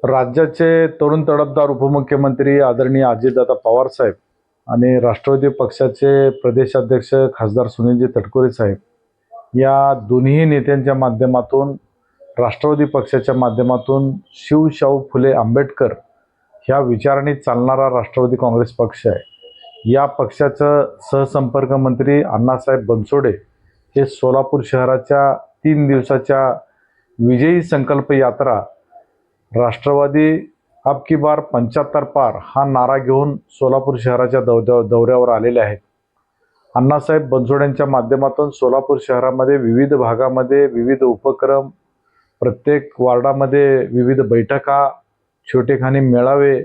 राज्याचे तरुण तडफदार उपमुख्यमंत्री आदरणीय अजितदादा पवार साहेब आणि राष्ट्रवादी पक्षाचे प्रदेशाध्यक्ष खासदार सुनीलजी तटकरे साहेब या दोन्ही नेत्यांच्या माध्यमातून राष्ट्रवादी पक्षाच्या माध्यमातून शिवशाहू फुले आंबेडकर ह्या विचारांनी चालणारा राष्ट्रवादी काँग्रेस पक्ष आहे। या पक्षाचं सहसंपर्क मंत्री अण्णासाहेब बनसोडे हे सोलापूर शहराच्या 3 दिवसाच्या विजयी संकल्प यात्रा राष्ट्रवादी अब की बार 75 पार हा नारा घेऊन सोलापूर शहराच्या दौऱ्यावर आलेले आहेत। अण्णासाहेब बनसोडेंच्या माध्यमातून सोलापूर शहरामध्ये विविध भागामध्ये विविध उपक्रम, प्रत्येक वार्डामध्ये विविध बैठका, छोटेखानी मेळावे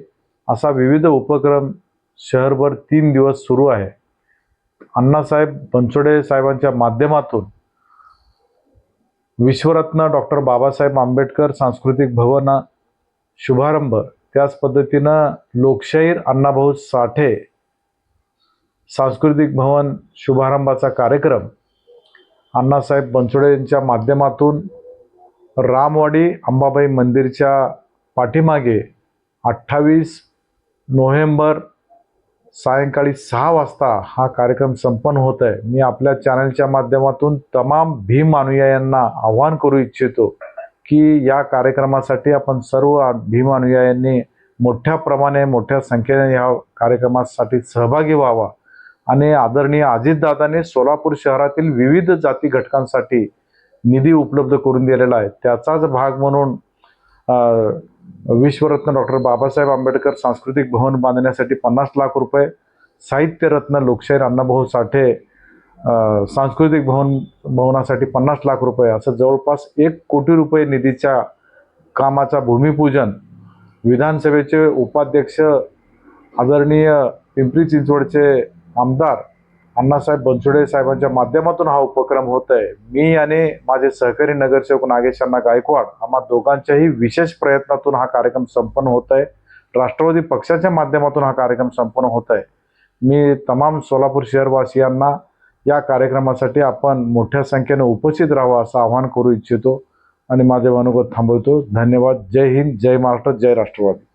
असा विविध उपक्रम शहरभर 3 दिवस सुरू आहे। अण्णासाहेब बनसोडे साहेबांच्या माध्यमातून विश्वरत्न डॉक्टर बाबासाहेब आंबेडकर सांस्कृतिक भवन शुभारंभ, त्याच पद्धतीनं लोकशाहीर अण्णाभाऊ साठे सांस्कृतिक भवन शुभारंभाचा कार्यक्रम अण्णासाहेब बनसोडे यांच्या माध्यमातून रामवाडी अंबाबाई मंदिरच्या पाठीमागे 28 नोव्हेंबर सायंकाळी 6 वाजता हा कार्यक्रम संपन्न होत आहे। मी आपल्या चॅनलच्या माध्यमातून तमाम भीम अनुयायांना आवाहन करू इच्छितो की या कार्यक्रमासाठी आपण सर्व भीम अनुयायांनी मोठ्या प्रमाणे मोठ्या संख्येने या कार्यक्रमासाठी सहभागी व्हावा आणि आदरणीय अजितदादांनी सोलापूर शहरातील विविध जाती घटकांसाठी निधी उपलब्ध करून दिलेला आहे। त्याचाच भाग म्हणून विश्वरत्न डॉक्टर बाबासाहेब आंबेडकर सांस्कृतिक भवन बांधण्यासाठी 50 लाख रुपये, साहित्यरत्न लोकशाहीर अण्णाभाऊ साठे सांस्कृतिक भवनासाठी 50 लाख रुपये, असं जवळपास 1 कोटी रुपये निधीच्या कामाचा भूमिपूजन विधानसभेचे उपाध्यक्ष आदरणीय पिंपरी चिंचवडचे आमदार अण्णासाहेब बनसोडे साहेबांच्या माध्यमातून हा उपक्रम होत आहे। मी आणि माझे सहकारी नगरसेवक नागेश अण्णा गायकवाड आम्हा दोघांच्याही विशेष प्रयत्नातून हा कार्यक्रम संपन्न होत आहे। राष्ट्रवादी पक्षाच्या माध्यमातून हा कार्यक्रम संपन्न होत आहे। मी तमाम सोलापूर शहरवासियांना या कार्यक्रमासाठी आपण मोठ्या संख्येने उपस्थित राहावं असं आवाहन करू इच्छितो आणि माझे अनुगत थांबवतो। धन्यवाद। जय हिंद, जय महाराष्ट्र, जय राष्ट्रवादी।